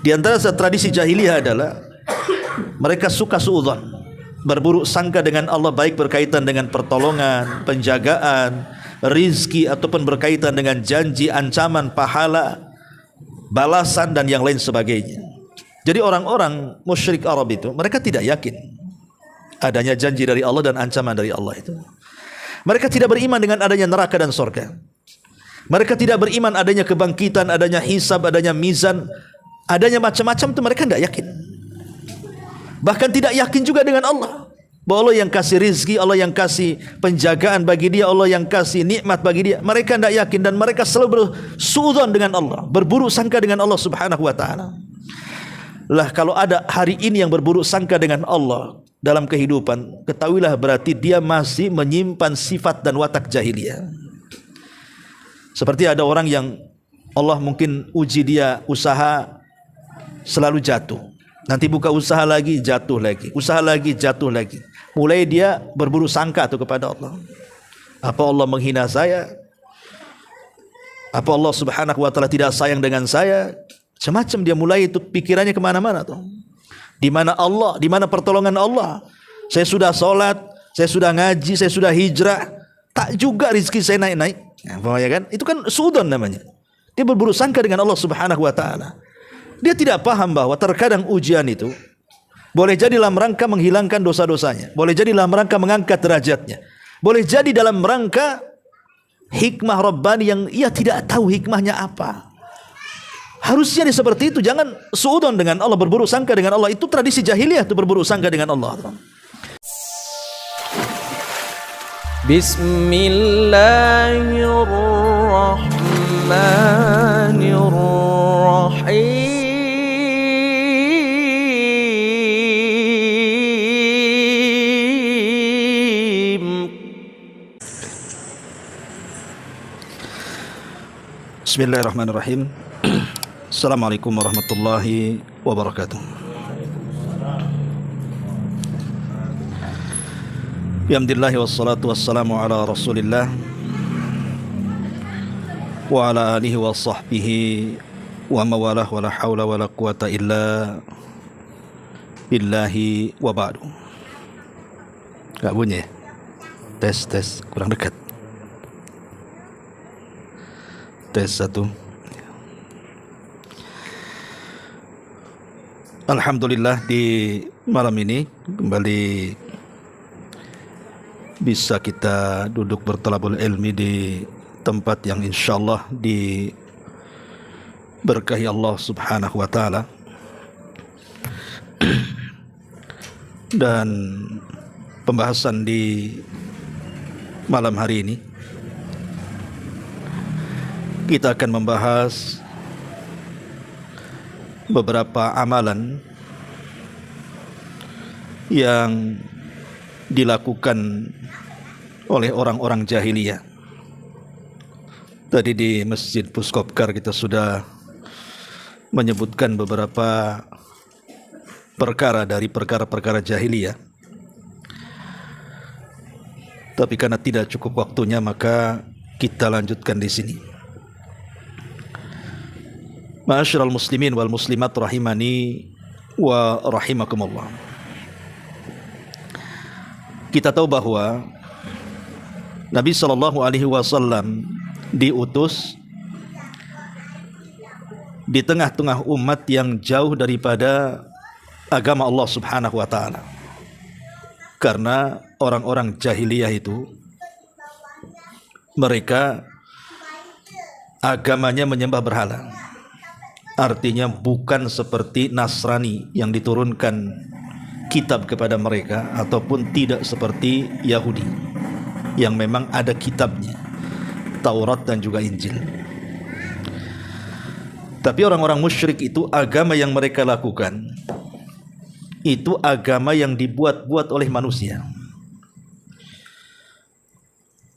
Di antara tradisi jahiliyah adalah mereka suka suudzon, berburuk sangka dengan Allah, baik berkaitan dengan pertolongan, penjagaan, rizki, ataupun berkaitan dengan janji, ancaman, pahala, balasan, dan yang lain sebagainya. Jadi orang-orang musyrik Arab itu, mereka tidak yakin adanya janji dari Allah dan ancaman dari Allah itu. Mereka tidak beriman dengan adanya neraka dan surga. Mereka tidak beriman adanya kebangkitan, adanya hisab, adanya mizan, adanya macam-macam itu mereka tidak yakin. Bahkan tidak yakin juga dengan Allah, bahwa Allah yang kasih rizki, Allah yang kasih penjagaan bagi dia, Allah yang kasih nikmat bagi dia. Mereka tidak yakin dan mereka selalu bersuudzon dengan Allah, berburuk sangka dengan Allah subhanahu wa ta'ala. Lah kalau ada hari ini yang berburuk sangka dengan Allah dalam kehidupan, ketahuilah berarti dia masih menyimpan sifat dan watak jahiliyah. Seperti ada orang yang Allah mungkin uji dia, usaha selalu jatuh, nanti buka usaha lagi, jatuh lagi, usaha lagi, jatuh lagi. Mulai dia berburuk sangka tuh kepada Allah. Apa Allah menghina saya? Apa Allah subhanahu wa ta'ala tidak sayang dengan saya? Semacam dia mulai itu pikirannya kemana-mana tuh. Di mana Allah? Di mana pertolongan Allah? Saya sudah sholat, saya sudah ngaji, saya sudah hijrah, tak juga rizki saya naik-naik. Ya kan? Itu kan suudzon namanya. Dia berburuk sangka dengan Allah subhanahu wa ta'ala. Dia tidak paham bahwa terkadang ujian itu boleh jadi dalam rangka menghilangkan dosa-dosanya, boleh jadi dalam rangka mengangkat derajatnya, boleh jadi dalam rangka hikmah Rabbani yang ia tidak tahu hikmahnya apa. Harusnya dia seperti itu. Jangan suudzon dengan Allah, berburuk sangka dengan Allah. Itu tradisi jahiliyah, itu berburuk sangka dengan Allah. Bismillahirrahmanirrahim. Assalamualaikum warahmatullahi wabarakatuh. Alhamdulillah wassalatu wassalamu ala Rasulillah wa ala alihi wa sahbihi wa mawalah wa la hawla wa la quwata illa billahi wa ba'du. Gak bunyi ya? Tes, kurang dekat. Tes 1. Alhamdulillah di malam ini kembali bisa kita duduk bertalabul ilmi di tempat yang insyaallah diberkahi Allah subhanahu wa ta'ala. Dan pembahasan di malam hari ini kita akan membahas beberapa amalan yang dilakukan oleh orang-orang jahiliyah. Tadi di Masjid Puskopkar kita sudah menyebutkan beberapa perkara dari perkara-perkara jahiliyah. Tapi karena tidak cukup waktunya, maka kita lanjutkan di sini. Ma'asyiral muslimin wal muslimat rahimani wa rahimakumullah. Kita tahu bahwa Nabi SAW diutus di tengah-tengah umat yang jauh daripada agama Allah subhanahu wa ta'ala. Karena orang-orang jahiliyah itu, mereka agamanya menyembah berhala. Artinya bukan seperti Nasrani yang diturunkan kitab kepada mereka, ataupun tidak seperti Yahudi yang memang ada kitabnya, Taurat dan juga Injil. Tapi orang-orang musyrik itu, agama yang mereka lakukan itu agama yang dibuat-buat oleh manusia,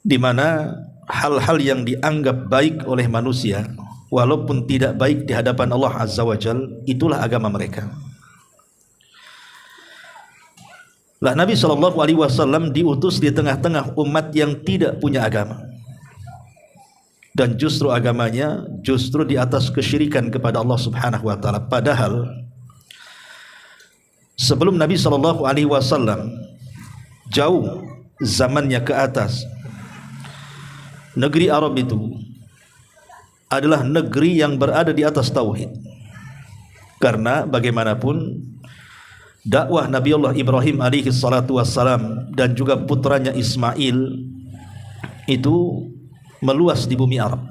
di mana hal-hal yang dianggap baik oleh manusia, walaupun tidak baik di hadapan Allah Azza wa Jal, itulah agama mereka. Lah Nabi SAW diutus di tengah-tengah umat yang tidak punya agama. dan justru agamanya justru di atas kesyirikan kepada Allah Subhanahu wa taala. Padahal sebelum Nabi SAW jauh zamannya ke atas, negeri Arab itu adalah negeri yang berada di atas tauhid. Karena bagaimanapun dakwah Nabi Allah Ibrahim alaihi salatu wassalam dan juga putranya Ismail itu meluas di bumi Arab.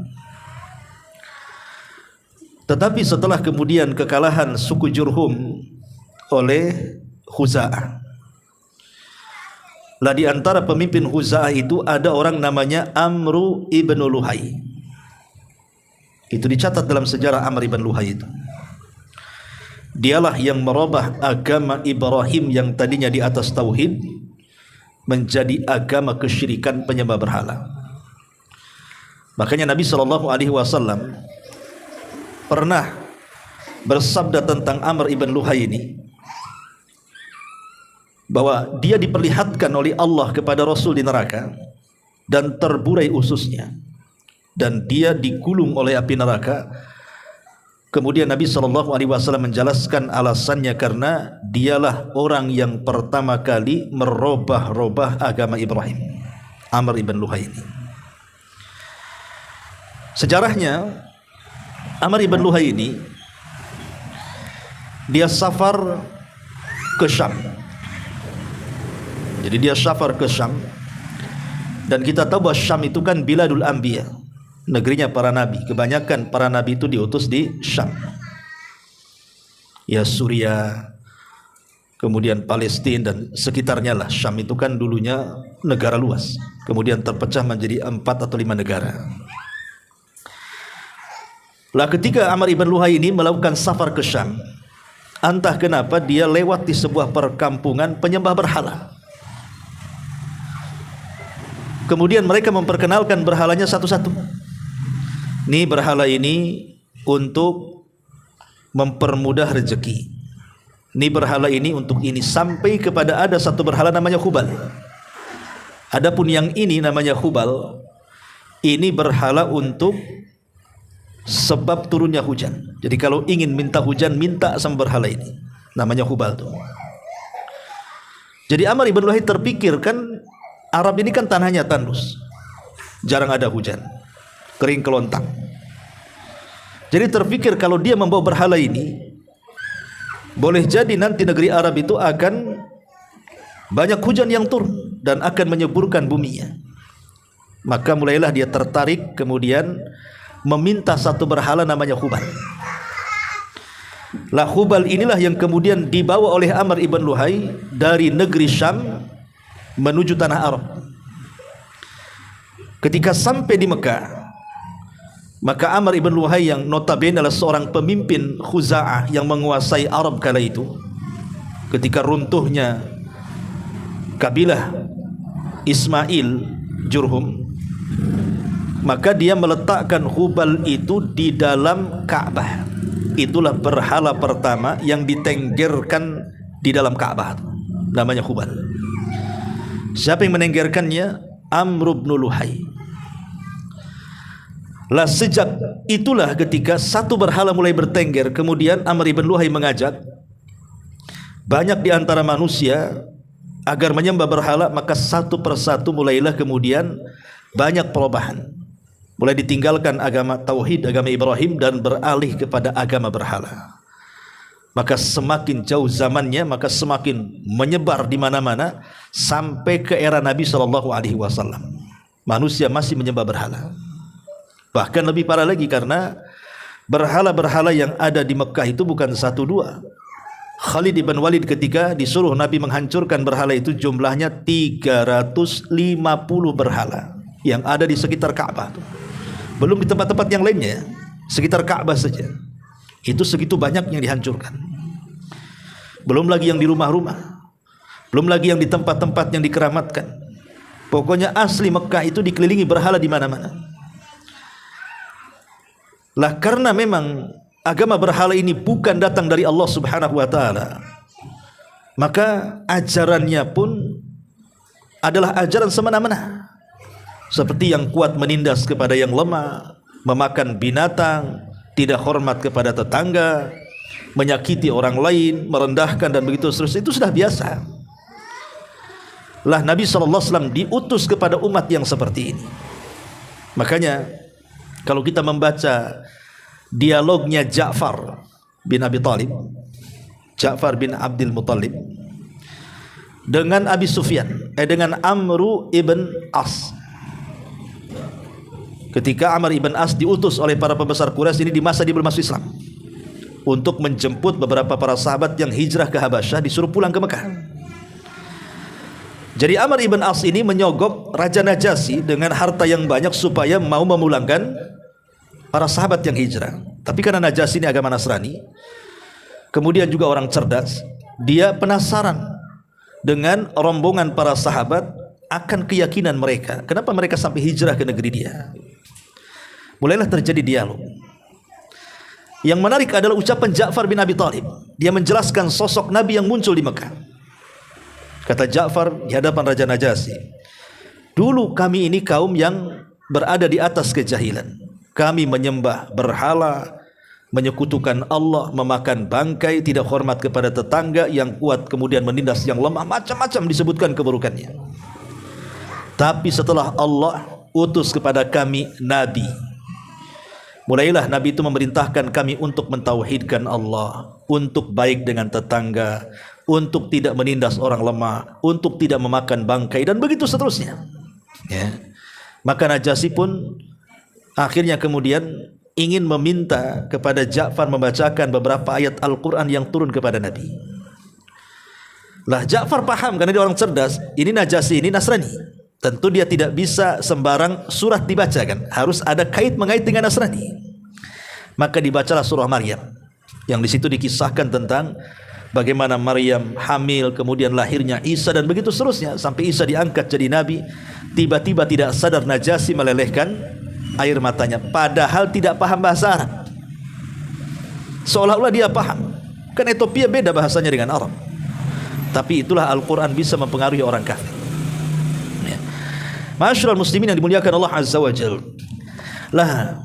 Tetapi setelah kemudian kekalahan suku Jurhum oleh Khuza'ah, lah di antara pemimpin Khuza'ah itu ada orang namanya Amru ibn Luhai. Itu dicatat dalam sejarah Amr ibn Luhai itu. Dialah yang merubah agama Ibrahim yang tadinya di atas tauhid menjadi agama kesyirikan penyembah berhala. Makanya Nabi SAW pernah bersabda tentang Amr ibn Luhai ini, bahwa dia diperlihatkan oleh Allah kepada Rasul di neraka dan terburai ususnya, dan dia digulung oleh api neraka. Kemudian Nabi SAW menjelaskan alasannya, karena dialah orang yang pertama kali merubah-rubah agama Ibrahim, Amr ibn Luhai ini. Sejarahnya, Amr ibn Luhai ini dia safar ke Syam. Jadi dia safar ke Syam, dan kita tahu bahwa Syam itu kan biladul anbiya, negerinya para nabi. Kebanyakan para nabi itu diutus di Syam. Ya Suriah, kemudian Palestina dan sekitarnya lah. Syam itu kan dulunya negara luas, kemudian terpecah menjadi 4 atau 5 negara. Lah ketika Amr ibn Luhai ini melakukan safar ke Syam, entah kenapa dia lewat di sebuah perkampungan penyembah berhala. Kemudian mereka memperkenalkan berhalanya satu-satu. Nih berhala ini untuk mempermudah rezeki. Nih berhala ini untuk ini, sampai kepada ada satu berhala namanya Hubal. Adapun yang ini namanya Hubal, ini berhala untuk sebab turunnya hujan. Jadi kalau ingin minta hujan, minta sama berhala ini, namanya Hubal tuh. Jadi Amr ibn Luhai terpikir, kan Arab ini kan tanahnya tandus, jarang ada hujan, kering kelontang. Jadi terpikir kalau dia membawa berhala ini, boleh jadi nanti negeri Arab itu akan banyak hujan yang turun dan akan menyuburkan buminya. Maka mulailah dia tertarik, kemudian meminta satu berhala namanya Hubal. Lah Hubal inilah yang kemudian dibawa oleh Amr ibn Luhai dari negeri Syam menuju tanah Arab. Ketika sampai di Mekah, maka Amr ibn Luhai yang notabene adalah seorang pemimpin Khuza'ah yang menguasai Arab kala itu, ketika runtuhnya kabilah Ismail Jurhum, maka dia meletakkan Hubal itu di dalam Ka'bah. Itulah berhala pertama yang ditenggerkan di dalam Ka'bah, namanya Hubal. Siapa yang menenggerkannya? Amr ibn Luhai. Lah sejak itulah ketika satu berhala mulai bertengger, kemudian Amr ibn Luhai mengajak banyak di antara manusia agar menyembah berhala, maka satu persatu mulailah kemudian banyak perubahan. Mulai ditinggalkan agama tauhid, agama Ibrahim, dan beralih kepada agama berhala. Maka semakin jauh zamannya, maka semakin menyebar di mana-mana sampai ke era Nabi SAW. Manusia masih menyembah berhala. Bahkan lebih parah lagi, karena berhala-berhala yang ada di Mekah itu bukan satu dua. Khalid ibn Walid ketika disuruh Nabi menghancurkan berhala itu, jumlahnya 350 berhala yang ada di sekitar Ka'bah. Belum di tempat-tempat yang lainnya, sekitar Ka'bah saja itu segitu banyak yang dihancurkan. Belum lagi yang di rumah-rumah, belum lagi yang di tempat-tempat yang dikeramatkan. Pokoknya asli Mekah itu dikelilingi berhala di mana-mana. Lah karena memang agama berhala ini bukan datang dari Allah Subhanahu wa taala, maka ajarannya pun adalah ajaran semena-mena. Seperti yang kuat menindas kepada yang lemah, memakan binatang, tidak hormat kepada tetangga, menyakiti orang lain, merendahkan dan begitu seterusnya, itu sudah biasa. Lah Nabi SAW diutus kepada umat yang seperti ini. Makanya kalau kita membaca dialognya Ja'far bin Abi Thalib, Ja'far bin Abdul Muttalib dengan Abi Sufyan, dengan Amru ibn As. Ketika Amr ibn As diutus oleh para pembesar Quraisy ini di masa dia belum masuk Islam, untuk menjemput beberapa para sahabat yang hijrah ke Habasyah, disuruh pulang ke Mekah. Jadi Amr ibn As ini menyogok Raja Najasyi dengan harta yang banyak supaya mau memulangkan para sahabat yang hijrah. Tapi karena Najasyi ini agama Nasrani, kemudian juga orang cerdas, dia penasaran dengan rombongan para sahabat akan keyakinan mereka. Kenapa mereka sampai hijrah ke negeri dia? Mulailah terjadi dialog. Yang menarik adalah ucapan Ja'far bin Abi Thalib. Dia menjelaskan sosok Nabi yang muncul di Mekah. Kata Ja'far di hadapan Raja Najasyi, dulu kami ini kaum yang berada di atas kejahilan. Kami menyembah berhala, menyekutukan Allah, memakan bangkai, tidak hormat kepada tetangga, yang kuat kemudian menindas yang lemah, macam-macam disebutkan keburukannya. Tapi setelah Allah utus kepada kami Nabi, mulailah Nabi itu memerintahkan kami untuk mentauhidkan Allah, untuk baik dengan tetangga, untuk tidak menindas orang lemah, untuk tidak memakan bangkai, dan begitu seterusnya. Ya. Maka Najasyi pun akhirnya kemudian ingin meminta kepada Ja'far membacakan beberapa ayat Al-Quran yang turun kepada Nabi. Lah Ja'far paham karena dia orang cerdas, ini Najasyi ini Nasrani. Tentu dia tidak bisa sembarang surat dibacakan, harus ada kait mengait dengan Nasrani. Maka dibacalah surah Maryam, yang di situ dikisahkan tentang bagaimana Maryam hamil, kemudian lahirnya Isa dan begitu seterusnya, sampai Isa diangkat jadi nabi. Tiba-tiba tidak sadar Najasyi melelehkan air matanya, padahal tidak paham bahasa Arab. Seolah-olah dia paham, kan Ethiopia beda bahasanya dengan Arab. Tapi itulah Al-Quran bisa mempengaruhi orang kafir. Ma'asyiral muslimin yang dimuliakan Allah Azza wa Jalla. Lah,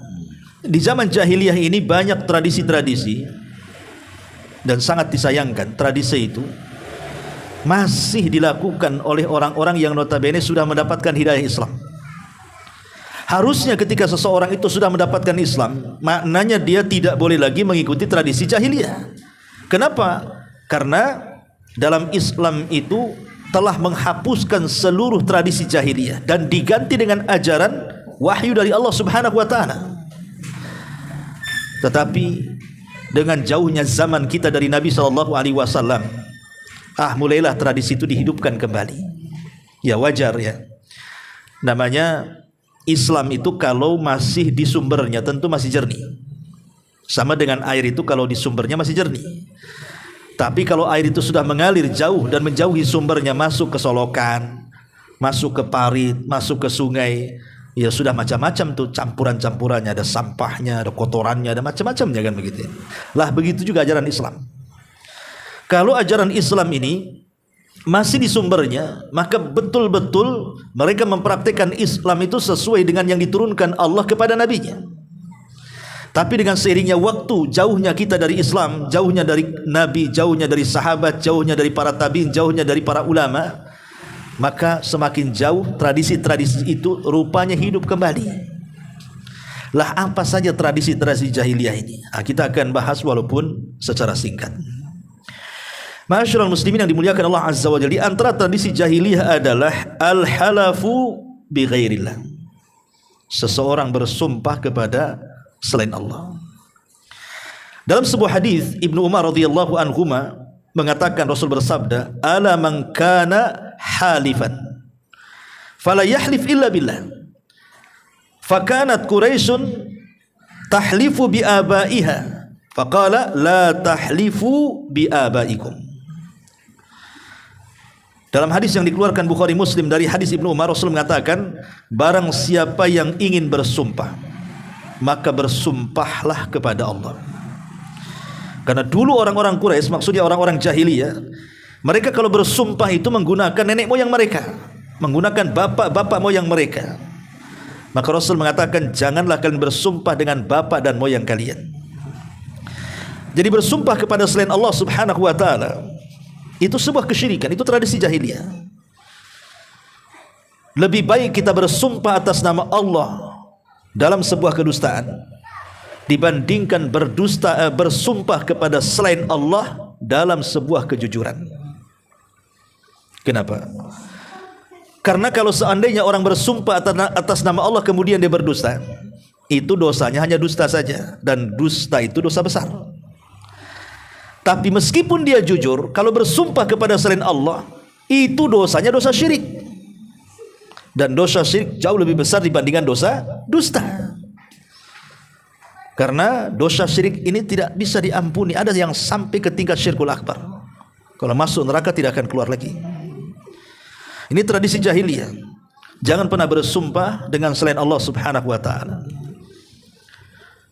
di zaman jahiliyah ini banyak tradisi-tradisi, dan sangat disayangkan tradisi itu masih dilakukan oleh orang-orang yang notabene sudah mendapatkan hidayah Islam. Harusnya ketika seseorang itu sudah mendapatkan Islam, maknanya dia tidak boleh lagi mengikuti tradisi jahiliyah. Kenapa? Karena dalam Islam itu telah menghapuskan seluruh tradisi jahiliyah dan diganti dengan ajaran wahyu dari Allah Subhanahu wa taala. Tetapi dengan jauhnya zaman kita dari Nabi SAW, mulailah tradisi itu dihidupkan kembali. Ya wajar ya. Namanya Islam itu kalau masih di sumbernya tentu masih jernih. Sama dengan air itu kalau di sumbernya masih jernih. Tapi kalau air itu sudah mengalir jauh dan menjauhi sumbernya, masuk ke solokan, masuk ke parit, masuk ke sungai, ya sudah macam-macam tuh campuran-campurannya, ada sampahnya, ada kotorannya, ada macam-macamnya kan begitu. Lah begitu juga ajaran Islam. Kalau ajaran Islam ini masih di sumbernya, maka betul-betul mereka mempraktikkan Islam itu sesuai dengan yang diturunkan Allah kepada nabinya. Tapi dengan seiringnya waktu, jauhnya kita dari Islam, jauhnya dari Nabi, jauhnya dari sahabat, jauhnya dari para tabi'in, jauhnya dari para ulama, maka semakin jauh tradisi-tradisi itu rupanya hidup kembali. Lah apa saja tradisi-tradisi jahiliyah ini? Kita akan bahas walaupun secara singkat. Ma'asyiral muslimin yang dimuliakan Allah Azza wa Jalla, di antara tradisi jahiliyah adalah al-halafu bi ghairillah. Seseorang bersumpah kepada selain Allah. Dalam sebuah hadis Ibnu Umar radhiyallahu anhuma mengatakan, Rasul bersabda, ala man kana halifan fala yahlif illa billah fakanat Quraisyun tahlifu bi abaiha faqala la tahlifu bi abaikum. Dalam hadis yang dikeluarkan Bukhari Muslim dari hadis Ibnu Umar, Rasul mengatakan, barang siapa yang ingin bersumpah, maka bersumpahlah kepada Allah. Karena dulu orang-orang Quraisy, maksudnya orang-orang jahiliyah, mereka kalau bersumpah itu menggunakan nenek moyang mereka, menggunakan bapak-bapak moyang mereka. Maka Rasul mengatakan, janganlah kalian bersumpah dengan bapak dan moyang kalian. Jadi bersumpah kepada selain Allah Subhanahu wa taala itu sebuah kesyirikan, itu tradisi jahiliyah. Lebih baik kita bersumpah atas nama Allah dalam sebuah kedustaan dibandingkan bersumpah kepada selain Allah dalam sebuah kejujuran. Kenapa? Karena kalau seandainya orang bersumpah atas nama Allah kemudian dia berdusta, itu dosanya hanya dusta saja, dan dusta itu dosa besar. Tapi meskipun dia jujur, kalau bersumpah kepada selain Allah, itu dosanya dosa syirik. Dan dosa syirik jauh lebih besar dibandingkan dosa dusta. Karena dosa syirik ini tidak bisa diampuni. Ada yang sampai ke tingkat syirkul akbar. Kalau masuk neraka tidak akan keluar lagi. Ini tradisi jahiliyah. Jangan pernah bersumpah dengan selain Allah Subhanahu wa taala.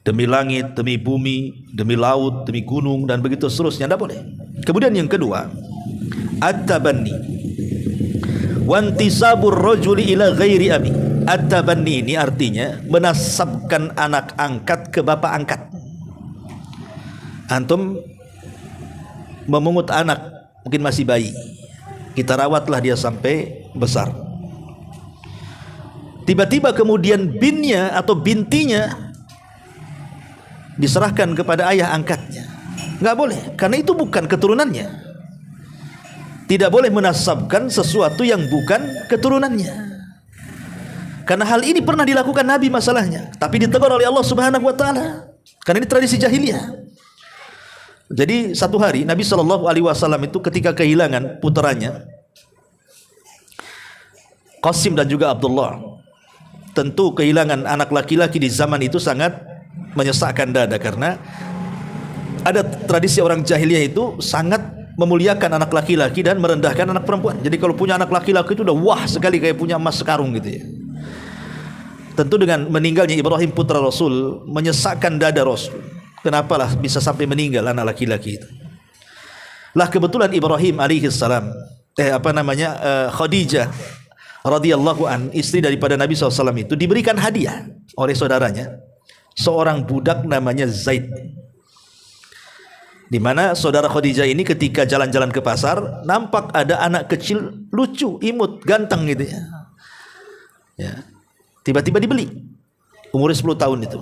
Demi langit, demi bumi, demi laut, demi gunung, dan begitu seterusnya, tidak boleh. Kemudian yang kedua, at-tabanni wantisabur rajuli ila ghairi abi. At-tabanni ini artinya menasabkan anak angkat ke bapak angkat. Antum memungut anak, mungkin masih bayi, kita rawatlah dia sampai besar. Tiba-tiba kemudian binnya atau bintinya diserahkan kepada ayah angkatnya. Nggak boleh, karena itu bukan keturunannya. Tidak boleh menasabkan sesuatu yang bukan keturunannya. Karena hal ini pernah dilakukan Nabi masalahnya, tapi ditegur oleh Allah Subhanahu wa taala. Karena ini tradisi jahiliyah. Jadi satu hari Nabi SAW itu ketika kehilangan puteranya Qasim dan juga Abdullah. Tentu kehilangan anak laki-laki di zaman itu sangat menyesakkan dada, karena ada tradisi orang jahiliyah itu sangat memuliakan anak laki-laki dan merendahkan anak perempuan. Jadi kalau punya anak laki-laki itu udah wah sekali, kayak punya emas sekarung gitu ya. Tentu dengan meninggalnya Ibrahim putra Rasul menyesakkan dada Rasul. Kenapalah bisa sampai meninggal anak laki-laki itu? Lah kebetulan Ibrahim alaihissalam, Khadijah radhiyallahu an, istri daripada Nabi SAW itu diberikan hadiah oleh saudaranya, seorang budak namanya Zaid. Di mana saudara Khadijah ini ketika jalan-jalan ke pasar, nampak ada anak kecil lucu, imut, ganteng gitu ya. Ya. Tiba-tiba dibeli, umurnya 10 tahun itu.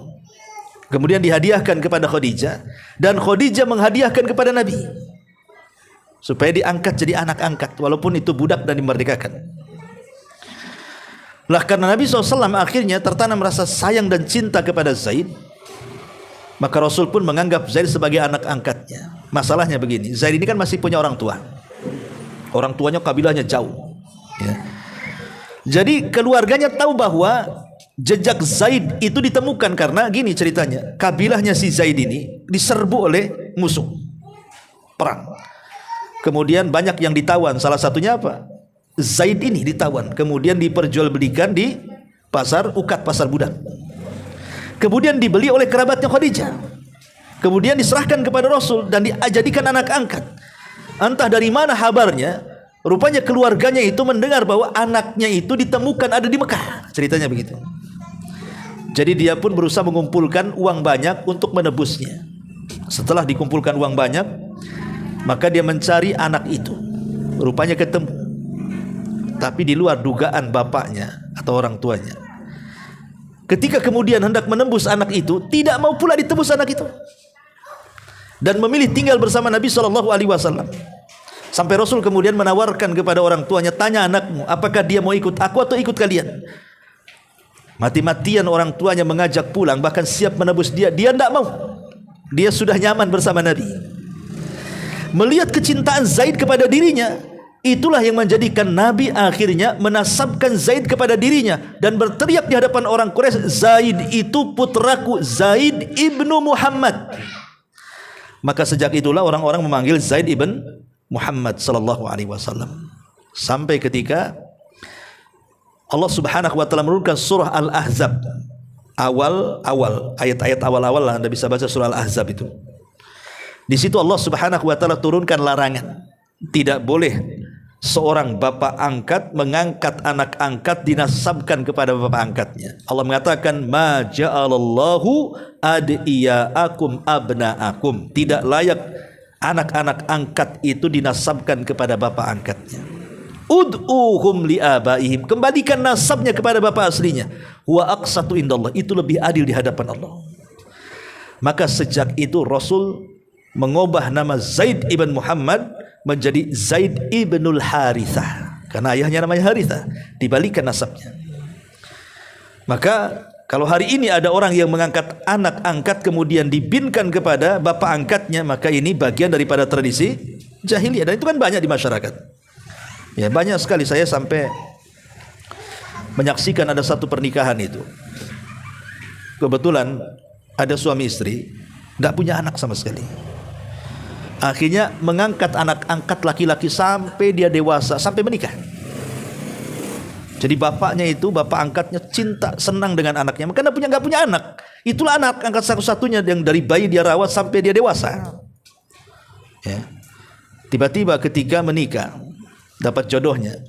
Kemudian dihadiahkan kepada Khadijah, dan Khadijah menghadiahkan kepada Nabi supaya diangkat jadi anak angkat, walaupun itu budak dan dimerdekakan. Lah karena Nabi SAW akhirnya tertanam rasa sayang dan cinta kepada Zaid, maka Rasul pun menganggap Zaid sebagai anak angkatnya. Masalahnya begini, Zaid ini kan masih punya orang tua. Orang tuanya kabilahnya jauh ya. Jadi keluarganya tahu bahwa jejak Zaid itu ditemukan, karena gini ceritanya, kabilahnya si Zaid ini diserbu oleh musuh perang. Kemudian banyak yang ditawan, salah satunya apa? Zaid ini ditawan, kemudian diperjualbelikan di pasar ukat, pasar budak. Kemudian dibeli oleh kerabatnya Khadijah. Kemudian diserahkan kepada Rasul dan dijadikan anak angkat. Entah dari mana kabarnya, rupanya keluarganya itu mendengar bahwa anaknya itu ditemukan ada di Mekah. Ceritanya begitu. Jadi dia pun berusaha mengumpulkan uang banyak untuk menebusnya. Setelah dikumpulkan uang banyak, maka dia mencari anak itu. Rupanya ketemu, tapi di luar dugaan bapaknya atau orang tuanya. Ketika kemudian hendak menembus anak itu, tidak mau pula ditebus anak itu, dan memilih tinggal bersama Nabi SAW. Sampai Rasul kemudian menawarkan kepada orang tuanya, tanya anakmu, apakah dia mau ikut aku atau ikut kalian? Mati-matian orang tuanya mengajak pulang, bahkan siap menebus dia. Dia tidak mau. Dia sudah nyaman bersama Nabi. Melihat kecintaan Zaid kepada dirinya, itulah yang menjadikan Nabi akhirnya menasabkan Zaid kepada dirinya dan berteriak di hadapan orang Quraisy, Zaid itu putraku, Zaid ibnu Muhammad. Maka sejak itulah orang-orang memanggil Zaid ibn Muhammad sallallahu alaihi wasallam. Sampai ketika Allah Subhanahu wa taala menurunkan surah Al-Ahzab. Awal-awal, ayat-ayat awal-awal lah Anda bisa baca surah Al-Ahzab itu. Di situ Allah Subhanahu wa taala turunkan larangan. Tidak boleh seorang bapak angkat mengangkat anak angkat dinasabkan kepada bapak angkatnya. Allah mengatakan ma ja'alallahu adiyaakum abnaakum. Tidak layak anak-anak angkat itu dinasabkan kepada bapak angkatnya. Ud'uhum liabaihim. Kembalikan nasabnya kepada bapak aslinya. Huwa aqsatu indallah. Itu lebih adil di hadapan Allah. Maka sejak itu Rasul mengubah nama Zaid ibn Muhammad menjadi Zaid ibnul Harithah, karena ayahnya namanya Harithah, dibalikan nasabnya. Maka kalau hari ini ada orang yang mengangkat anak angkat kemudian dibinkan kepada bapak angkatnya, maka ini bagian daripada tradisi jahiliyah, dan itu kan banyak di masyarakat. Ya, banyak sekali saya sampai menyaksikan ada satu pernikahan itu. Kebetulan ada suami istri, tidak punya anak sama sekali. Akhirnya mengangkat anak angkat laki-laki sampai dia dewasa, sampai menikah. Jadi bapaknya itu, bapak angkatnya cinta, senang dengan anaknya. Karena nggak punya anak. Itulah anak angkat satu-satunya yang dari bayi dia rawat sampai dia dewasa. Ya. Tiba-tiba ketika menikah, dapat jodohnya.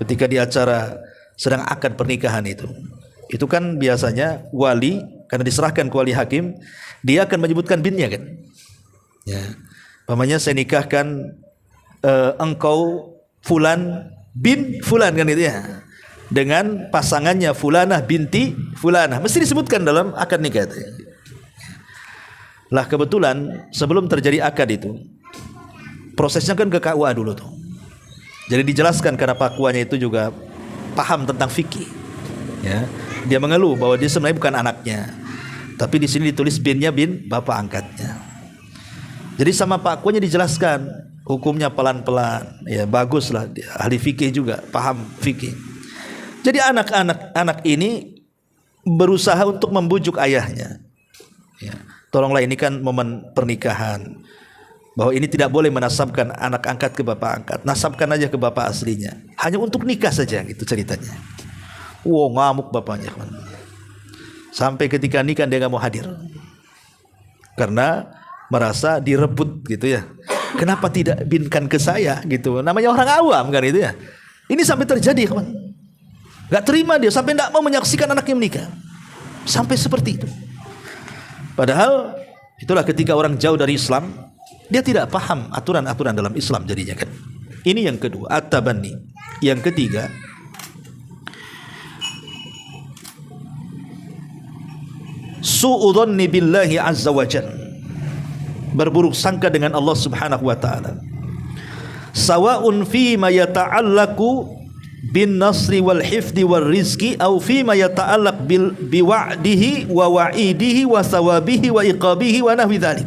Ketika di acara sedang akad pernikahan itu kan biasanya wali, karena diserahkan ke wali hakim, dia akan menyebutkan binnya kan. Ya. Pamannya, saya nikahkan engkau Fulan bin Fulan kan itu ya, dengan pasangannya Fulanah binti Fulanah, mesti disebutkan dalam akad nikah itu. Lah kebetulan sebelum terjadi akad itu prosesnya kan ke KUA dulu tuh. Jadi dijelaskan karena Pak KUA-nya itu juga paham tentang fikih. Ya, dia mengeluh bahwa dia sebenarnya bukan anaknya, tapi di sini ditulis binnya bin bapak angkatnya. Jadi sama Pak Kuanya dijelaskan hukumnya pelan-pelan, ya baguslah, ahli fikih juga, paham fikih. Jadi anak ini berusaha untuk membujuk ayahnya. Ya, tolonglah, ini kan momen pernikahan, bahwa ini tidak boleh menasabkan anak angkat ke bapak angkat, nasabkan aja ke bapak aslinya, hanya untuk nikah saja, gitu ceritanya. Wow, ngamuk bapaknya, sampai ketika nikah dia nggak mau hadir karena merasa direbut gitu ya. Kenapa tidak binkan ke saya gitu? Namanya orang awam kan itu ya. Ini sampai terjadi kawan. Gak terima dia, sampai tidak mau menyaksikan anaknya menikah. Sampai seperti itu. Padahal itulah ketika orang jauh dari Islam, dia tidak paham aturan-aturan dalam Islam jadinya kan. Ini yang kedua, at-tabanni. Yang ketiga, su'udhanni billahi azza wa jalla. Berburuk sangka dengan Allah Subhanahu wa taala. Sawa'un fi ma yata'allaqu bin nasri wal hifdi wal rizqi aw fi ma yata'allaq bil biwa'dihi wa wa'idihi wa thawabihi wa iqabihi wa nahwi dzalik.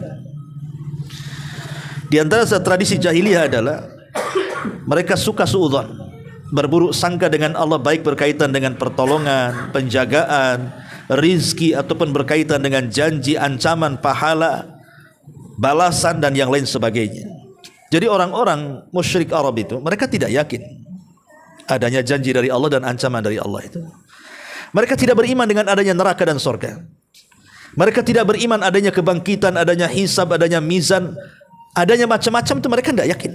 Di antara tradisi jahiliyah adalah mereka suka suudzon, berburuk sangka dengan Allah, baik berkaitan dengan pertolongan, penjagaan, rizki, ataupun berkaitan dengan janji, ancaman, pahala, balasan, dan yang lain sebagainya. Jadi orang-orang musyrik Arab itu, mereka tidak yakin adanya janji dari Allah dan ancaman dari Allah itu. Mereka tidak beriman dengan adanya neraka dan surga. Mereka tidak beriman adanya kebangkitan, adanya hisab, adanya mizan, adanya macam-macam itu mereka tidak yakin.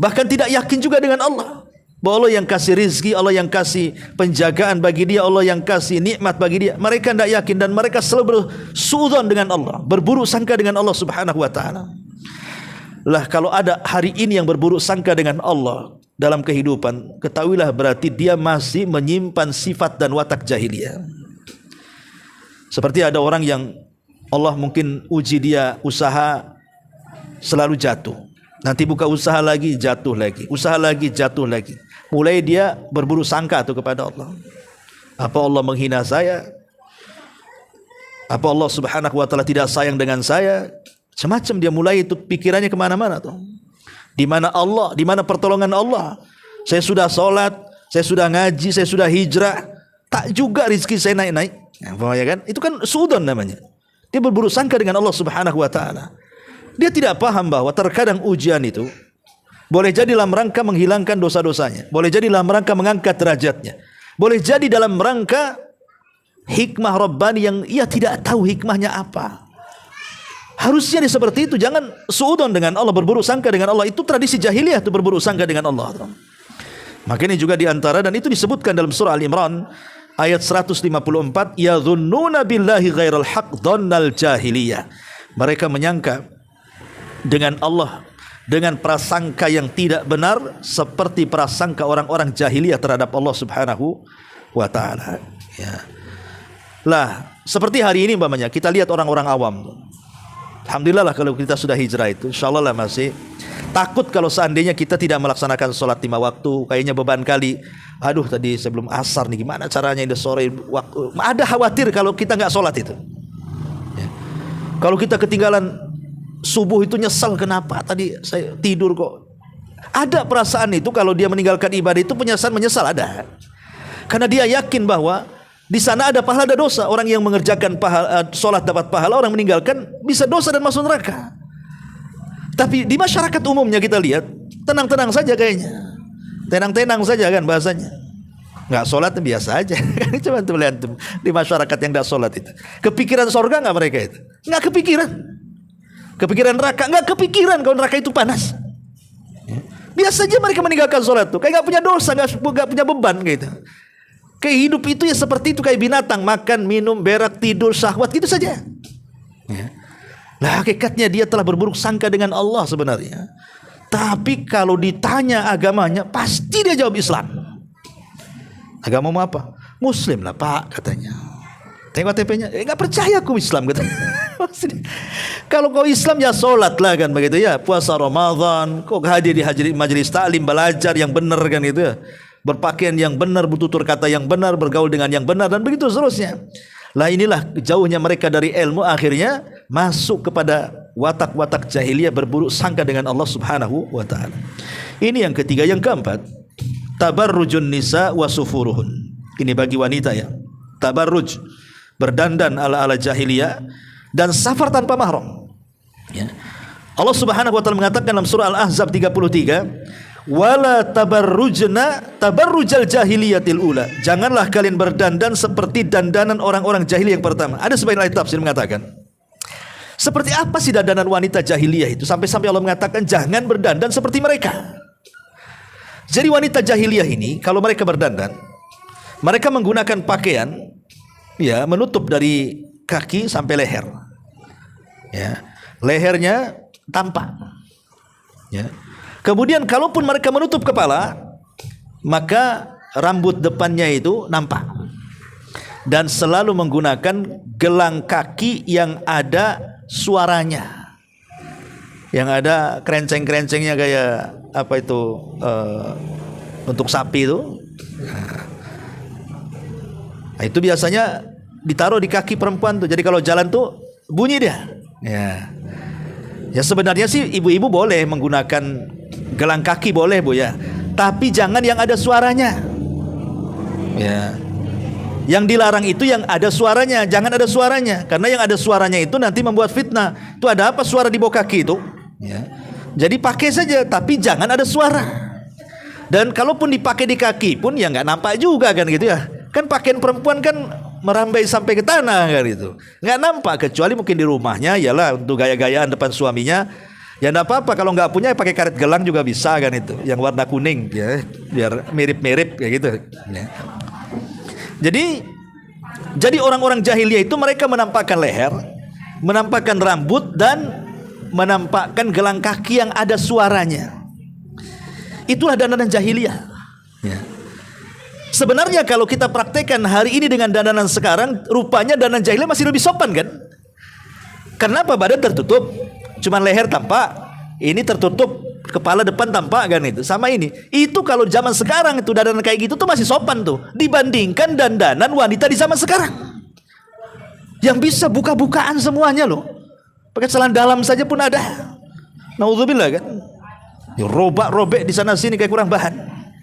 Bahkan tidak yakin juga dengan Allah, bahwa Allah yang kasih rizki, Allah yang kasih penjagaan bagi dia, Allah yang kasih nikmat bagi dia. Mereka tidak yakin, dan mereka selalu bersuudzon dengan Allah, berburuk sangka dengan Allah Subhanahu wa taala. Lah kalau ada hari ini yang berburuk sangka dengan Allah dalam kehidupan, ketahuilah berarti dia masih menyimpan sifat dan watak jahiliyah. Seperti ada orang yang Allah mungkin uji dia usaha, selalu jatuh. Nanti buka usaha lagi, jatuh lagi. Usaha lagi, jatuh lagi. Mulai dia berburuk sangka tuh kepada Allah. Apa Allah menghina saya? Apa Allah Subhanahu wa taala tidak sayang dengan saya? Semacam dia mulai itu pikirannya kemana-mana tuh. Di mana Allah? Di mana pertolongan Allah? Saya sudah sholat, saya sudah ngaji, saya sudah hijrah, tak juga rezeki saya naik-naik. Ya kan? Itu kan suudzon namanya. Dia berburuk sangka dengan Allah Subhanahu wa taala. Dia tidak paham bahwa terkadang ujian itu boleh jadi dalam rangka menghilangkan dosa-dosanya, boleh jadi dalam rangka mengangkat derajatnya, boleh jadi dalam rangka hikmah Rabbani yang ia tidak tahu hikmahnya apa. Harusnya seperti itu. Jangan suudzon dengan Allah, berburuk sangka dengan Allah. Itu tradisi jahiliyah, itu berburuk sangka dengan Allah. Makanya juga diantara, dan itu disebutkan dalam surah Al-Imran ayat 154, yadhunnuna billahi ghairal haq dhannal jahiliyah. Mereka menyangka dengan Allah dengan prasangka yang tidak benar, seperti prasangka orang-orang jahiliyah terhadap Allah Subhanahu wa taala. Ya. Lah, seperti hari ini umpamanya kita lihat orang-orang awam. Alhamdulillah lah kalau kita sudah hijrah itu, insyaallah lah masih takut kalau seandainya kita tidak melaksanakan sholat 5 waktu, kayaknya beban kali. Aduh, tadi sebelum asar nih gimana caranya ini sore waktu. Ada khawatir kalau kita nggak sholat itu. Ya. Kalau kita ketinggalan subuh itu nyesal, kenapa tadi saya tidur kok. Ada perasaan itu kalau dia meninggalkan ibadah itu, penyesalan menyesal ada. Karena dia yakin bahwa di sana ada pahala, ada dosa. Orang yang mengerjakan sholat dapat pahala, orang meninggalkan bisa dosa dan masuk neraka. Tapi di masyarakat umumnya kita lihat tenang-tenang saja kayaknya. Tenang-tenang saja kan bahasanya. Nggak sholat biasa aja. Coba tuh lihat di masyarakat yang nggak sholat itu. Kepikiran sorga nggak mereka itu? Nggak kepikiran. Kepikiran neraka nggak kepikiran kalau neraka itu panas. Biasa aja mereka meninggalkan sholat tuh, kayak nggak punya dosa, nggak punya beban gitu. Kayak hidup itu ya seperti itu, kayak binatang, makan, minum, berak, tidur, syahwat gitu saja. Ya. Lah hakikatnya dia telah berburuk sangka dengan Allah sebenarnya. Tapi kalau ditanya agamanya, pasti dia jawab Islam. Agamamu apa? Muslim lah Pak katanya. Tengok KTP-nya, nggak percaya aku Islam katanya. Kalau kau Islam ya sholat lah kan begitu ya, puasa Ramadan, kau hadir di majelis taklim, belajar yang benar kan gitu ya, berpakaian yang benar, bertutur kata yang benar, bergaul dengan yang benar, dan begitu seterusnya. Lah inilah jauhnya mereka dari ilmu, akhirnya masuk kepada watak-watak jahiliyah, berburuk sangka dengan Allah Subhanahu wa taala. Ini yang ketiga. Yang keempat, tabarrujun nisa wa sufuruhun. Ini bagi wanita ya. Tabarruj, berdandan ala-ala jahiliyah dan safar tanpa mahram. Ya. Allah Subhanahu wa taala mengatakan dalam surah Al-Ahzab 33, wala tabarrujna tabarrujal jahiliyatil ula. Janganlah kalian berdandan seperti dandanan orang-orang jahiliyah yang pertama. Ada sebagian ahli tafsir mengatakan, seperti apa sih dandanan wanita jahiliyah itu sampai-sampai Allah mengatakan jangan berdandan seperti mereka. Jadi wanita jahiliyah ini kalau mereka berdandan, mereka menggunakan pakaian ya menutup dari kaki sampai leher. Ya, lehernya tampak. Ya. Kemudian kalaupun mereka menutup kepala, maka rambut depannya itu nampak. Dan selalu menggunakan gelang kaki yang ada suaranya, yang ada kerenceng-kerencengnya kayak apa itu untuk sapi itu. Nah, itu biasanya ditaruh di kaki perempuan tuh. Jadi kalau jalan tuh bunyi dia. Ya. Ya sebenarnya sih ibu-ibu boleh menggunakan gelang kaki, boleh Bu ya. Tapi jangan yang ada suaranya. Ya. Yang dilarang itu yang ada suaranya, jangan ada suaranya. Karena yang ada suaranya itu nanti membuat fitnah. Itu ada apa suara di bawah kaki itu? Ya. Jadi pakai saja, tapi jangan ada suara. Dan kalaupun dipakai di kaki pun ya nggak nampak juga kan gitu ya. Kan pakaian perempuan kan merambai sampai ke tanah kan itu, nggak nampak, kecuali mungkin di rumahnya yalah untuk gaya-gayaan depan suaminya. Ya nggak apa-apa, kalau nggak punya pakai karet gelang juga bisa kan itu, yang warna kuning ya, biar mirip-mirip kayak gitu. Ya. Jadi orang-orang jahiliyah itu mereka menampakkan leher, menampakkan rambut, dan menampakkan gelang kaki yang ada suaranya. Itulah dandanan jahiliyah. Ya. Sebenarnya kalau kita praktekkan hari ini dengan dandanan sekarang, rupanya dandanan jahiliyah masih lebih sopan kan? Kenapa? Badan tertutup, cuman leher tampak, ini tertutup, kepala depan tampak kan itu. Sama ini. Itu kalau zaman sekarang itu dandanan kayak gitu tuh masih sopan tuh, dibandingkan dandanan wanita di zaman sekarang. Yang bisa buka-bukaan semuanya loh. Pakai celana dalam saja pun ada. Naudzubillah kan? Ya, robek-robek di sana sini kayak kurang bahan.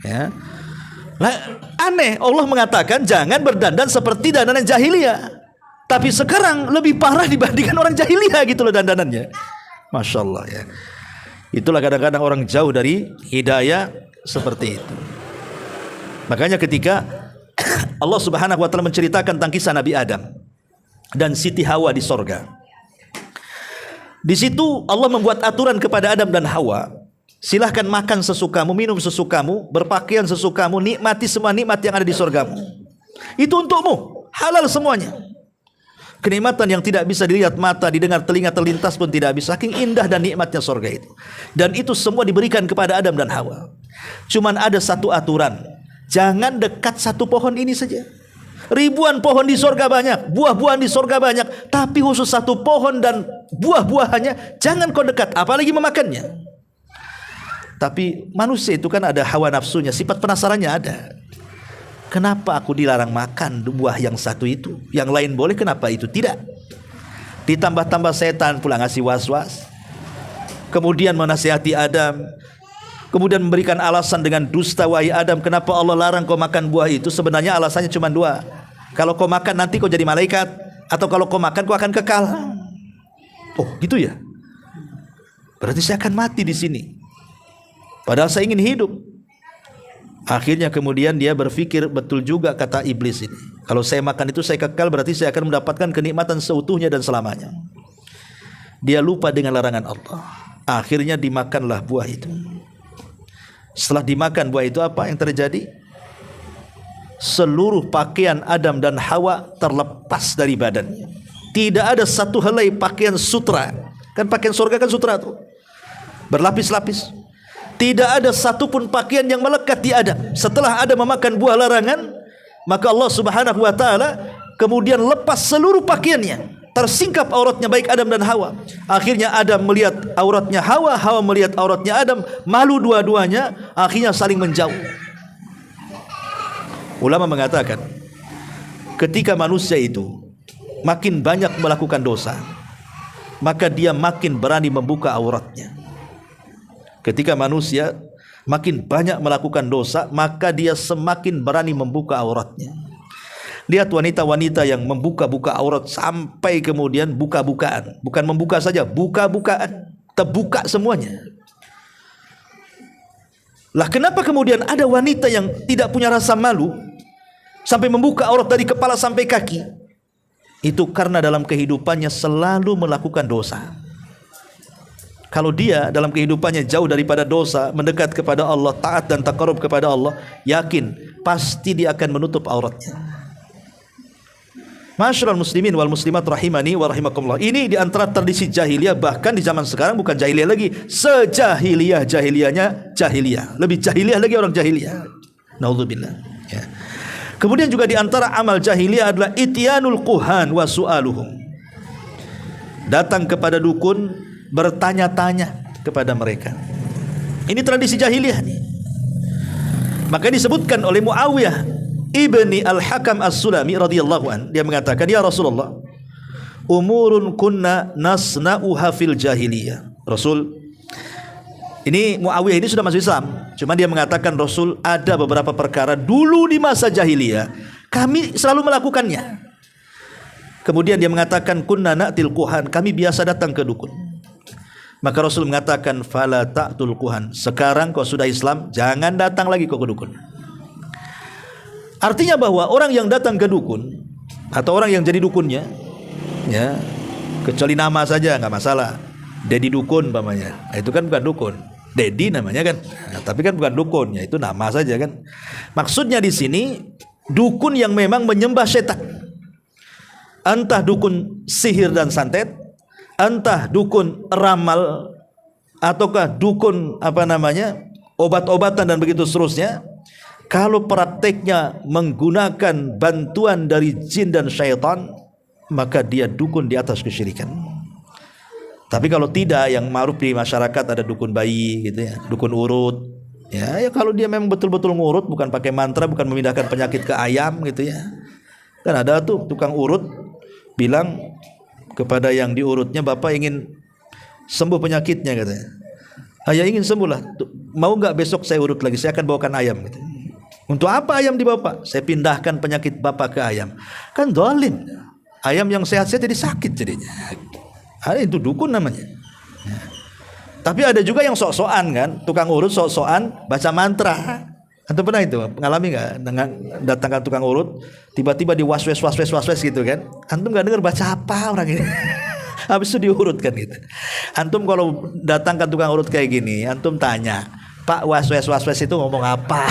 Ya. Nah, aneh, Allah mengatakan jangan berdandan seperti dandanan jahiliyah. Tapi sekarang lebih parah dibandingkan orang jahiliyah gitu loh dandanannya. Masya Allah ya. Itulah kadang-kadang orang jauh dari hidayah seperti itu. Makanya ketika Allah Subhanahu wa taala menceritakan tentang kisah Nabi Adam dan Siti Hawa di sorga, Di situ Allah membuat aturan kepada Adam dan Hawa. Silahkan makan sesukamu, minum sesukamu, berpakaian sesukamu, nikmati semua nikmat yang ada di surgamu. Itu untukmu, halal semuanya. Kenikmatan yang tidak bisa dilihat mata, didengar telinga, terlintas pun tidak bisa. Saking indah dan nikmatnya surga itu. Dan itu semua diberikan kepada Adam dan Hawa. Cuman ada satu aturan, jangan dekat satu pohon ini saja. Ribuan pohon di surga banyak, buah-buahan di surga banyak, tapi khusus satu pohon dan buah-buahannya jangan kau dekat, apalagi memakannya. Tapi manusia itu kan ada hawa nafsunya, sifat penasarannya ada. Kenapa aku dilarang makan buah yang satu itu? Yang lain boleh, kenapa itu tidak? Ditambah-tambah setan pula ngasih was-was. Kemudian menasihati Adam. Kemudian memberikan alasan dengan dusta, wahai Adam, kenapa Allah larang kau makan buah itu? Sebenarnya alasannya cuma dua. Kalau kau makan nanti kau jadi malaikat, atau kalau kau makan kau akan kekal. Oh gitu ya? Berarti saya akan mati di sini. Padahal saya ingin hidup. Akhirnya kemudian dia berpikir, betul juga kata iblis ini. Kalau saya makan itu saya kekal, berarti saya akan mendapatkan kenikmatan seutuhnya dan selamanya. Dia lupa dengan larangan Allah. Akhirnya dimakanlah buah itu. Setelah dimakan buah itu, apa yang terjadi? Seluruh pakaian Adam dan Hawa terlepas dari badannya. Tidak ada satu helai pakaian sutra. Kan pakaian surga kan sutra tuh, berlapis-lapis. Tidak ada satupun pakaian yang melekat di Adam. Setelah Adam memakan buah larangan, maka Allah Subhanahu wa taala kemudian lepas seluruh pakaiannya. Tersingkap auratnya baik Adam dan Hawa. Akhirnya Adam melihat auratnya Hawa, Hawa melihat auratnya Adam, malu dua-duanya, akhirnya saling menjauh. Ulama mengatakan, ketika manusia itu makin banyak melakukan dosa, maka dia makin berani membuka auratnya. Ketika manusia makin banyak melakukan dosa, maka dia semakin berani membuka auratnya. Lihat wanita-wanita yang membuka-buka aurat sampai kemudian buka-bukaan. Bukan membuka saja, buka-bukaan, terbuka semuanya. Lah kenapa kemudian ada wanita yang tidak punya rasa malu sampai membuka aurat dari kepala sampai kaki? Itu karena dalam kehidupannya selalu melakukan dosa. Kalau dia dalam kehidupannya jauh daripada dosa, mendekat kepada Allah, taat dan taqarrub kepada Allah, yakin pasti dia akan menutup auratnya. Masyarul muslimin wal muslimat rahimani wa rahimakumullah. Ini di antara tradisi jahiliyah, bahkan di zaman sekarang bukan jahiliyah lagi, sejahiliyah-jahiliyahnya jahiliyah. Lebih jahiliyah lagi orang jahiliyah. Naudzubillah. Ya. Kemudian juga di antara amal jahiliyah adalah ityanul kuhan wa su'aluhum. Datang kepada dukun, bertanya-tanya kepada mereka. Ini tradisi jahiliyah nih. Maka disebutkan oleh Muawiyah ibni Al-Hakam As-Sulami radhiyallahu an, dia mengatakan, ya Rasulullah, umurun kunna nasna'uha fil jahiliyah. Rasul, ini Muawiyah ini sudah masuk Islam, cuma dia mengatakan, Rasul, ada beberapa perkara dulu di masa jahiliyah kami selalu melakukannya. Kemudian dia mengatakan, kunna na'til kuhan, kami biasa datang ke dukun. Maka Rasul mengatakan, fala ta'tul kuhan, sekarang kau sudah Islam, jangan datang lagi kau ke dukun. Artinya bahwa orang yang datang ke dukun atau orang yang jadi dukunnya, ya, kecuali nama saja nggak masalah. Dedi dukun umpamanya, itu kan bukan dukun. Dedi namanya kan, nah, tapi kan bukan dukun, ya itu nama saja kan. Maksudnya di sini dukun yang memang menyembah setan, entah dukun sihir dan santet, entah dukun ramal, ataukah dukun obat-obatan dan begitu seterusnya. Kalau prakteknya menggunakan bantuan dari jin dan syaitan, maka dia dukun di atas kesyirikan. Tapi kalau tidak, yang ma'ruf di masyarakat ada dukun bayi gitu ya, dukun urut. Ya kalau dia memang betul-betul ngurut, bukan pakai mantra, bukan memindahkan penyakit ke ayam gitu ya. Kan ada tuh tukang urut bilang kepada yang diurutnya, Bapak ingin sembuh penyakitnya katanya. Ya ingin sembuh lah. Mau nggak besok saya urut lagi, saya akan bawakan ayam gitu. Untuk apa ayam dibawa Pak? Saya pindahkan penyakit Bapak ke ayam. Kan zalim. Ayam yang sehat-sehat jadi sakit jadinya. Ada itu dukun namanya. Ya. Tapi ada juga yang sok-sokan kan, tukang urut sok-sokan baca mantra. Antum pernah itu mengalami nggak dengan datangkan tukang urut, tiba-tiba di waswes gitu kan? Antum nggak dengar baca apa orang ini? Habis itu diurutkan gitu. Antum kalau datangkan tukang urut kayak gini, antum tanya, Pak, waswes itu ngomong apa?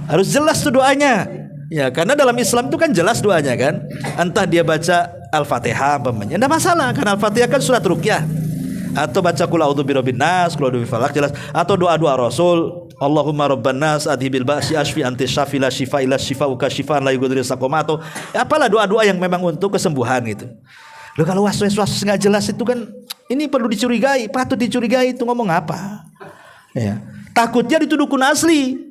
Harus jelas tuh doanya. Ya, karena dalam Islam itu kan jelas doanya kan. Entah dia baca Al-Fatihah umpamanya, enggak masalah, karena Al-Fatihah kan surat ruqyah. Atau baca qul a'udzu birabbin nas, qul a'udzu falaq, jelas. Atau doa-doa Rasul, Allahumma rabban nas adhibil ba'si ashfi anti syafi la syifa illa syifauka syifaan la yughadiru saqama, atau apalah doa-doa yang memang untuk kesembuhan gitu. Loh, kalau waswas enggak jelas itu kan ini perlu dicurigai, patut dicurigai, itu ngomong apa? Ya. Takutnya dituduh dukun asli.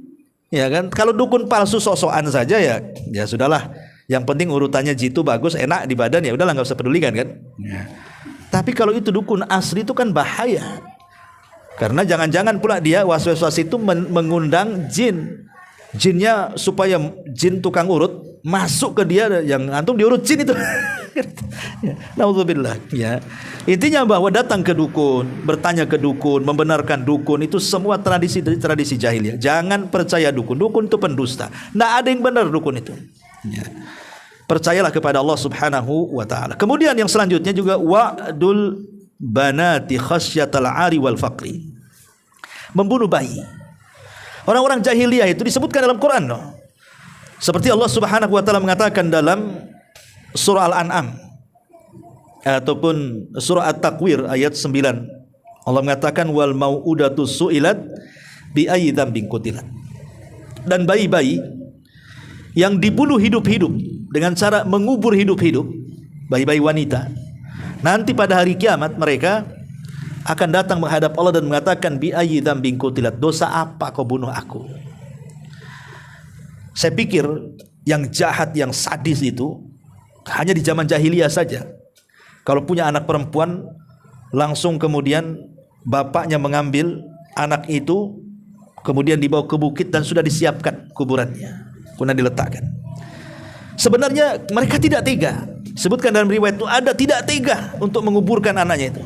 Ya kan, kalau dukun palsu sok-sokan saja ya sudahlah. Yang penting urutannya jitu bagus, enak di badan, ya udahlah, nggak usah pedulikan kan. Ya. Tapi kalau itu dukun asli itu kan bahaya. Karena jangan-jangan pula dia was-was itu mengundang jin. Jinnya supaya jin tukang urut masuk ke dia, yang antum diurut jin itu. Naudzubillah. Ya. Intinya bahwa datang ke dukun, bertanya ke dukun, membenarkan dukun, itu semua tradisi jahiliyah. Jangan percaya dukun. Dukun itu pendusta. Tidak ada yang benar dukun itu. Ya. Percayalah kepada Allah Subhanahu wa taala. Kemudian yang selanjutnya juga wa'dul banati khasyatal 'ari wal faqri. Membunuh bayi. Orang-orang jahiliyah itu disebutkan dalam Quran, no? Seperti Allah Subhanahu wa taala mengatakan dalam surah Al-An'am ataupun surah At-Takwir ayat 9. Allah mengatakan wal mau'udatu su'ilat bi ayyi dzambin qutilat. Dan bayi-bayi yang dibunuh hidup-hidup dengan cara mengubur hidup-hidup, bayi-bayi wanita, nanti pada hari kiamat mereka akan datang menghadap Allah dan mengatakan bi ayyi dzambin qutilat, dosa apa kau bunuh aku? Saya pikir yang jahat, yang sadis itu hanya di zaman jahiliyah saja. Kalau punya anak perempuan, langsung kemudian bapaknya mengambil anak itu, kemudian dibawa ke bukit dan sudah disiapkan kuburannya, kemudian diletakkan. Sebenarnya mereka tidak tega. Sebutkan dalam riwayat itu ada tidak tega untuk menguburkan anaknya itu.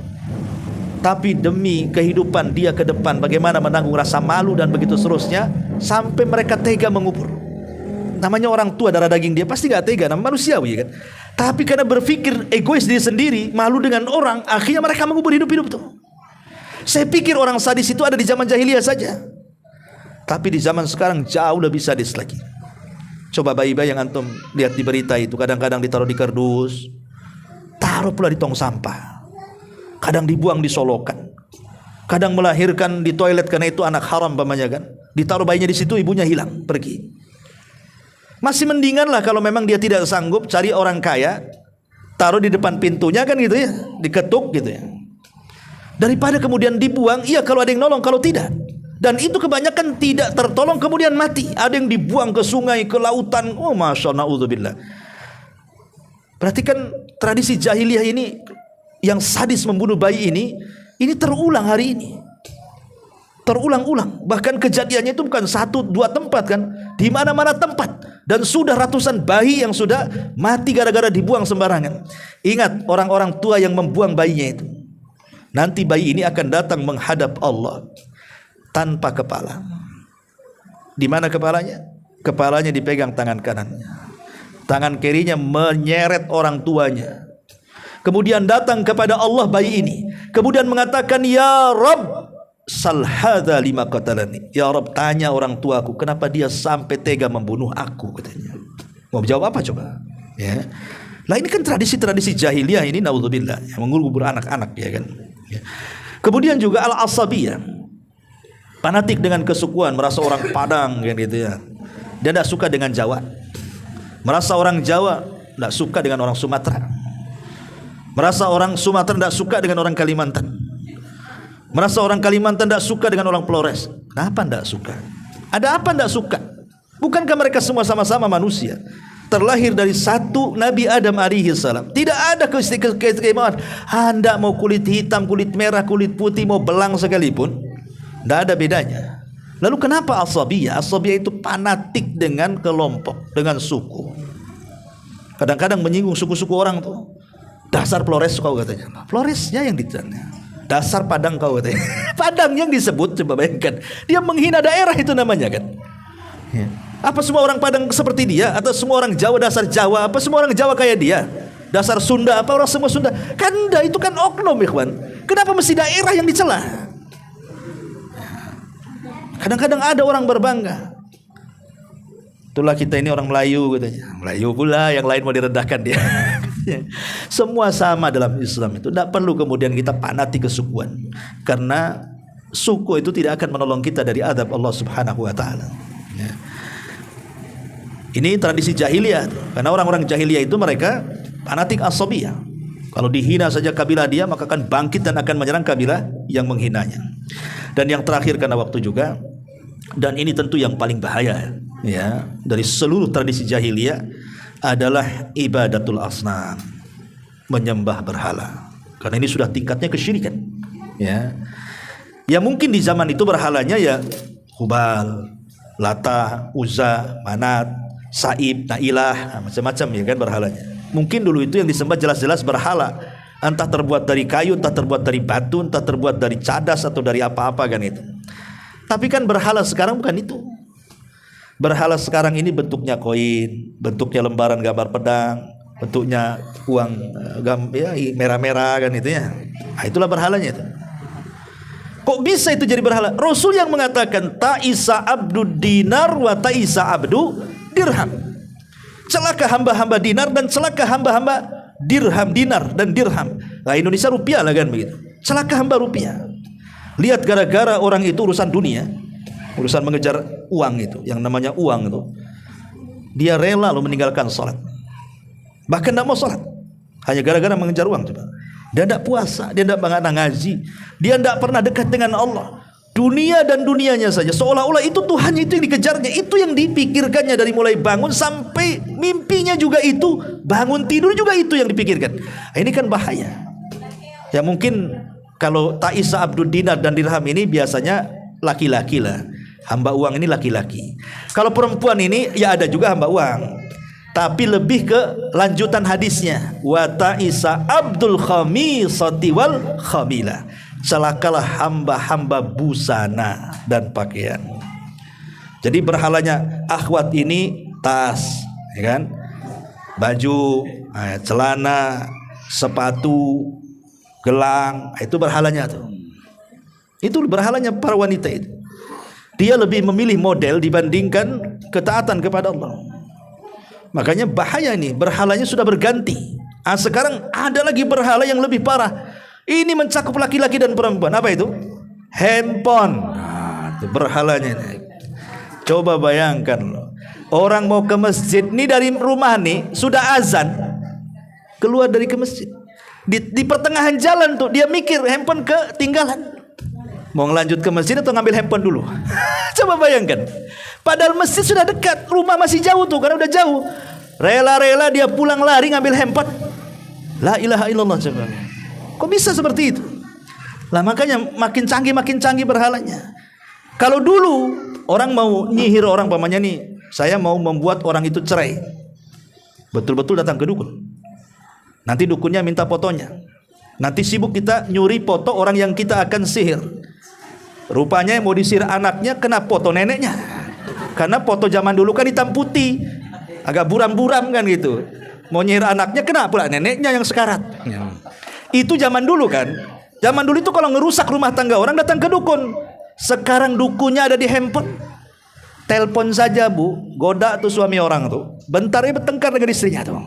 Tapi demi kehidupan dia ke depan, bagaimana menanggung rasa malu dan begitu seterusnya, sampai mereka tega mengubur. Namanya orang tua, darah daging dia, pasti gak tega, namanya manusiawi kan. Tapi karena berpikir egois diri sendiri, malu dengan orang, akhirnya mereka mengubur hidup-hidup tuh. Saya pikir orang sadis itu ada di zaman jahiliyah saja. Tapi di zaman sekarang jauh lebih sadis lagi. Coba bayi-bayi yang antum lihat di berita itu, kadang-kadang ditaruh di kardus, taruh pula di tong sampah, kadang dibuang di solokan, kadang melahirkan di toilet karena itu anak haram pamannya kan. Ditaruh bayinya di situ, ibunya hilang, pergi. Masih mendingan lah kalau memang dia tidak sanggup, cari orang kaya, taruh di depan pintunya kan gitu ya, diketuk gitu ya. Daripada kemudian dibuang, iya kalau ada yang nolong, kalau tidak. Dan itu kebanyakan tidak tertolong kemudian mati. Ada yang dibuang ke sungai, ke lautan. Oh masya Allah, na'udzubillah. Perhatikan tradisi jahiliyah ini, yang sadis membunuh bayi ini terulang hari ini. Terulang-ulang. Bahkan kejadiannya itu bukan 1-2 tempat kan, di mana-mana tempat. Dan sudah ratusan bayi yang sudah mati gara-gara dibuang sembarangan. Ingat, orang-orang tua yang membuang bayinya itu, nanti bayi ini akan datang menghadap Allah tanpa kepala. Di mana kepalanya? Kepalanya dipegang tangan kanannya, tangan kirinya menyeret orang tuanya. Kemudian datang kepada Allah bayi ini, kemudian mengatakan, ya Rabb, sal hadza lima qatalani. Ya Rabb, tanya orang tuaku kenapa dia sampai tega membunuh aku, katanya. Mau jawab apa coba? Ya. Lah ini kan tradisi-tradisi jahiliyah ini, naudzubillah, yang mengubur anak-anak ya kan. Ya. Kemudian juga al-asabiyah, fanatik dengan kesukuan, merasa orang Padang kan gitu ya. Dia tidak suka dengan Jawa. Merasa orang Jawa tidak suka dengan orang Sumatera. Merasa orang Sumatera tidak suka dengan orang Kalimantan. Merasa orang Kalimantan tidak suka dengan orang Flores. Kenapa tidak suka? Ada apa tidak suka? Bukankah mereka semua sama-sama manusia, terlahir dari satu Nabi Adam alaihi salam? Tidak ada keistimewaan. Anda mau kulit hitam, kulit merah, kulit putih, mau belang sekalipun, tidak ada bedanya. Lalu kenapa asabiyah? Asabiyah itu fanatik dengan kelompok, dengan suku. Kadang-kadang menyinggung suku-suku orang tuh. Dasar Flores kau katanya. Floresnya yang ditanya. Dasar Padang kau katanya. Padang yang disebut, coba bayangkan. Dia menghina daerah itu namanya kan. Ya. Apa semua orang Padang seperti dia? Atau semua orang Jawa dasar Jawa? Apa semua orang Jawa kayak dia? Dasar Sunda apa, orang semua Sunda. Kan enggak, itu kan oknum, ikhwan. Kenapa mesti daerah yang dicela? Kadang-kadang ada orang berbangga, itulah kita ini orang Melayu katanya. Melayu pula, yang lain mau direndahkan dia. Semua sama dalam Islam itu. Tidak perlu kemudian kita panati kesukuan, karena suku itu tidak akan menolong kita dari adab Allah Subhanahu wa taala. Ya. Ini tradisi jahiliyah, karena orang-orang jahiliyah itu mereka fanatik asabiyah. Kalau dihina saja kabilah dia, maka akan bangkit dan akan menyerang kabilah yang menghinanya. Dan yang terakhir, karena waktu juga, dan ini tentu yang paling bahaya ya dari seluruh tradisi jahiliyah, adalah ibadatul asnam, menyembah berhala. Karena ini sudah tingkatnya kesyirikan. Ya, ya mungkin di zaman itu berhalanya ya Hubal, Lata, Uzza, Manat, Saib, Nailah, macam-macam ya kan berhalanya. Mungkin dulu itu yang disembah jelas-jelas berhala, entah terbuat dari kayu, entah terbuat dari batu, entah terbuat dari cadas atau dari apa-apa kan itu. Tapi kan berhala sekarang bukan itu. Berhala sekarang ini bentuknya koin, bentuknya lembaran gambar pedang, bentuknya uang ya, merah-merah kan itu ya. Nah, itulah berhalanya itu. Kok bisa itu jadi berhala? Rasul yang mengatakan ta'isa abdu dinar wa ta'isa abdu dirham. Celaka hamba-hamba dinar dan celaka hamba-hamba dirham, dinar dan dirham. Nah, Indonesia rupiah lah kan begitu. Celaka hamba rupiah. Lihat, gara-gara orang itu urusan dunia, urusan mengejar uang itu, yang namanya uang itu, dia rela lo meninggalkan sholat, bahkan tidak mau sholat hanya gara-gara mengejar uang. Coba, dia tidak puasa, dia tidak ngaji, dia tidak pernah dekat dengan Allah. Dunia dan dunianya saja, seolah-olah itu Tuhannya, itu yang dikejarnya, itu yang dipikirkannya dari mulai bangun sampai mimpinya juga itu, bangun tidur juga itu yang dipikirkan. Nah, ini kan bahaya. Ya mungkin kalau ta'isa abdul dinar dan dirham ini biasanya laki-laki lah, hamba uang ini laki-laki. Kalau perempuan ini ya ada juga hamba uang, tapi lebih ke lanjutan hadisnya, wa ta'isa abdul khamisati wal khamila. Celakalah hamba-hamba busana dan pakaian. Jadi berhalanya akhwat ini tas, ya kan? Baju, celana, sepatu, gelang, itu berhalanya tuh. Itu berhalanya para wanita itu. Dia lebih memilih model dibandingkan ketaatan kepada Allah. Makanya bahaya ini, berhalanya sudah berganti. Sekarang ada lagi berhala yang lebih parah. Ini mencakup laki-laki dan perempuan. Apa itu? Handphone. Itu berhalanya ini. Coba bayangkan loh. Orang mau ke masjid nih, dari rumah nih sudah azan, keluar dari ke masjid. Di pertengahan jalan tuh dia mikir handphone ketinggalan. Mau ngelanjut ke masjid atau ngambil handphone dulu? Coba bayangkan. Padahal masjid sudah dekat, rumah masih jauh tuh, karena udah jauh. Rela-rela dia pulang lari ngambil handphone. La ilaha illallah. Coba. Kok bisa seperti itu? Lah makanya makin canggih berhalanya. Kalau dulu orang mau nyihir orang, pamannya nih, saya mau membuat orang itu cerai. Betul-betul datang ke dukun. Nanti dukunnya minta fotonya. Nanti sibuk kita nyuri foto orang yang kita akan sihir. Rupanya mau disihir anaknya, kena foto neneknya. Karena foto zaman dulu kan hitam putih, agak buram-buram kan gitu. Mau nyihir anaknya, kena pula neneknya yang sekarat. Itu zaman dulu kan. Zaman dulu itu kalau ngerusak rumah tangga orang datang ke dukun. Sekarang dukunnya ada di handphone. Telepon saja bu, goda tuh suami orang tuh, bentarnya bertengkar dengan istrinya tuh.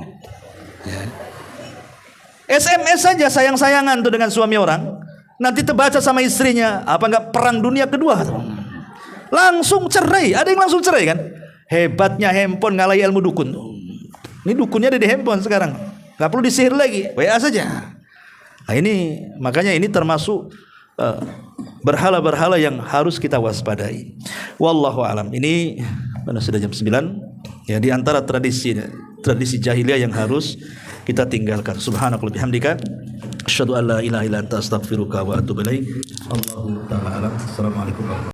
SMS saja sayang-sayangan tuh dengan suami orang, nanti terbaca sama istrinya, apa enggak perang dunia kedua tuh. Langsung cerai, ada yang langsung cerai kan. Hebatnya handphone ngalahi ilmu dukun tuh. Ini dukunnya ada di handphone sekarang, nggak perlu disihir lagi, WA saja. Nah ini makanya ini termasuk berhala-berhala yang harus kita waspadai. Wallahu alam. Ini mana sudah jam 9. Ya, di antara tradisi jahiliyah yang harus kita tinggalkan. Subhanakallahumma bihamdika asyhadu an la ilaha illa anta astaghfiruka wa atubu ilaik. Allahu ta'ala alam. Assalamualaikum.